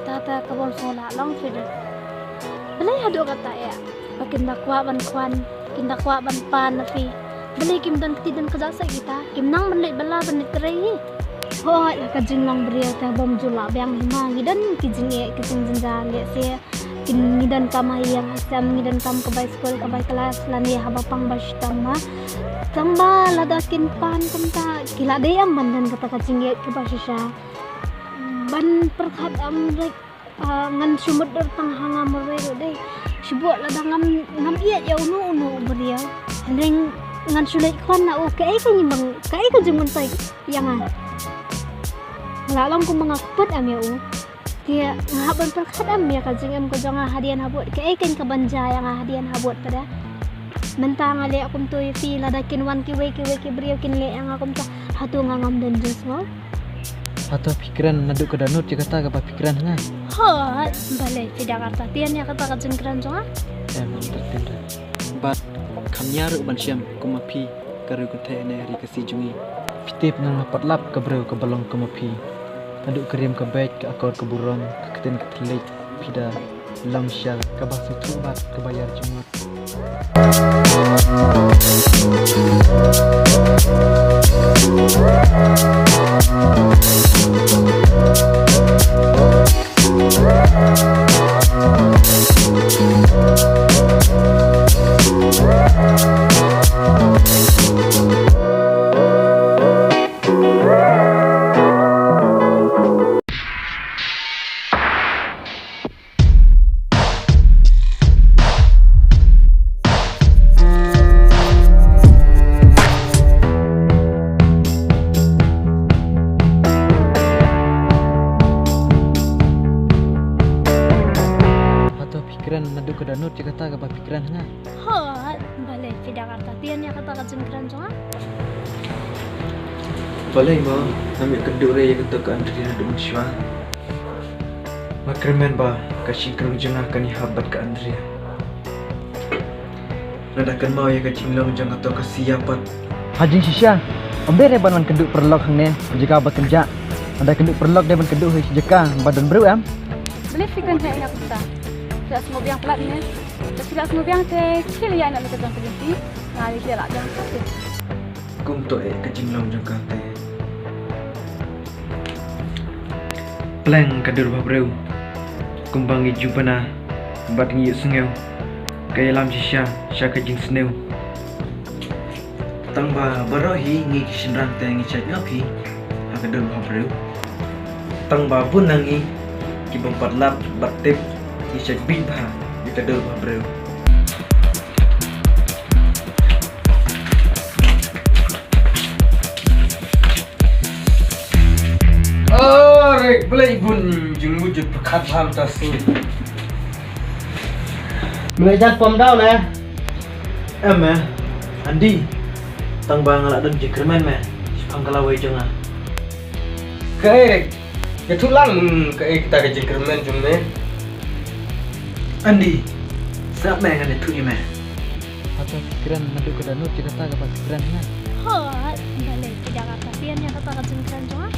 tata kabon sola long sudah. Belai hadu kata ya. Makin dakwa ban kwan, kin dakwa ban pan nafi. Belai kim dan ketidan kejasa kita. Kim nang menit bala benit terai. Oh, lah kajing long beria ta bom jula biang hima ngidan kijing ye kijing jenjang ye se kin ngidan kam yang asam ngidan kam ke sekolah ke kelas lan ye habapang bastama tamba ladakin pan kamta kila de am bandan kata kajing ye ke basisha ban perkhat am rek ngan sumut der tang hanga mere de sibuat ladang ngam iya ya unu beria ring ngan sulai kwan na oke ai kan bang kai ka jumun tai yang lalang ko mga kupot am ya kaya ngahaban perkat am ya kajing am ko janga hadian habot kaya kan kabanja yang hadian habot pada mentang ale akum to fi ladakin wan ki we brio kin le yang akum ta hatu ngam dan jus mo atau pikiran naduk ke danut jika tak apa pikiran nga ha balai di Jakarta tian ya kata kajing kran jonga mantin bat kamnyaru ban siam kumapi karu ko the ne ri kasi jungi pitip nang patlap ke bro ke balong kumapi aduk kerim ke baik ke akor ke burong ke keten ke telik pida lam syar ke basu tubat ke bayar jumut naduk ke danut jika tak apa pikiran nga ha balai di Jakarta tian ya kata kajing kran jonga balai mo ambil keduk re kata ke andri naduk masywa makremen ba kasih kerung jengah kan habat ke andri nadakan mau ya kajing long jang atau kesiapat hajing sisya ambil re ban keduk perlok hang ne jika ba kerja ada keduk perlok dia ban keduk jika badan bro am boleh fikir saya nak kita tidak semua biang pelat ni tidak semua biang teh kecil ya nak kita berhenti ngali dia lah jangan sakit kum to kajing long jang kate Pleng kadur babreu kumbang iju pana bat ngi sengeu kaya lam sisya sya kajing sneu tangba barohi ngi kisindrang te ngi chat ngapi kadur babreu tangba pun nangi ki bompat lap batip ki chat bin ba di kadur babreu boleh ibun jeng wujud pekat paham tasu melajar pom daun Andi tang bang ala dan jikremen sepang kalawai jonga kae ketulang kae kita ke jikremen jumme Andi sak ngane tu ime atau pikiran naduk ke danut jika tak apa pikiran ha balai di Jakarta tian ya kata kajing kran jonga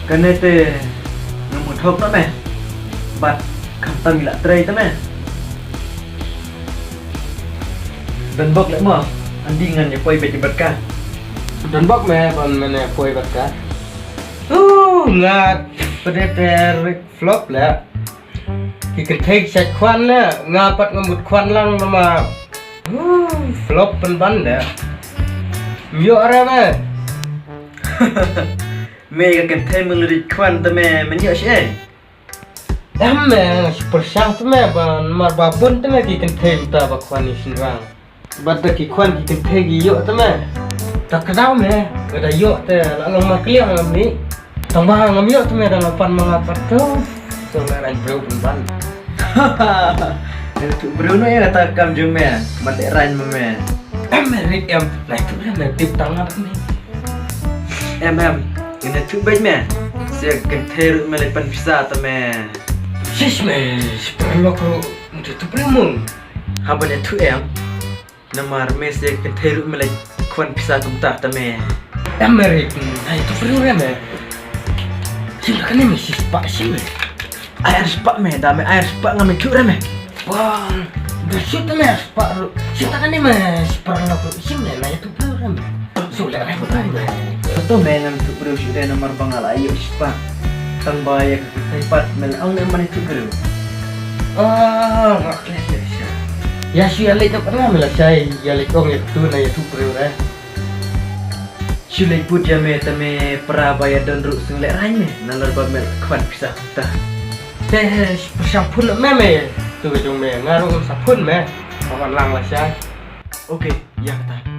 kene te nomor thok na bat khamta mila trai ta dan bok lek mo andingan ya poi bet ka dan bok ban mene poi bet ka ngat predator flop la ki ketek sat kwan la ngapat ngamut kwan lang nama flop ban da myo ara Mega kan temel di kwan ta menyo she persang ta ban mar babun ta ki kan tem ta ba kwan ni sinrang bat ki kwan ki kan tegi yo ta tak kadau kada yo ta la long ma kliang ngam ni tang ba ngam yo ta dalam pan mangapat tu so la ran bro pun ban tu bro no ya ta kam jum mate ran rik em lai tu tip tang apa ni Kena tu baik saya kenteru melepan visa ta sis perlu aku untuk tu berumung haban tu namar saya kenteru melepan visa kumta ta Amerik hai tu perlu sila kan sis pak sih Air sepak me, dame air sepak ngame kyure me. Wah, bersyut tu meh, sepak. Syut kan ni meh, sepak nak sim meh, nak tu pun. Sulit lah betul meh. Betul me ngam tu bro sudah nomor bangal ayo sepak. Tang baya ke tempat mel ang naman itu bro. Ah, rakles ya. Ya si alai tak pernah mela saya, ya alai kong itu na ya tu pun eh. Sulai put ya me tame perabaya dan ruk sunglek rai me, nalar ba mel kwan pisah ta. Teh, sampun meh meh. Tu betul meh, ngaruh sampun meh. Kawan lang lah saya. Okey, ya kata.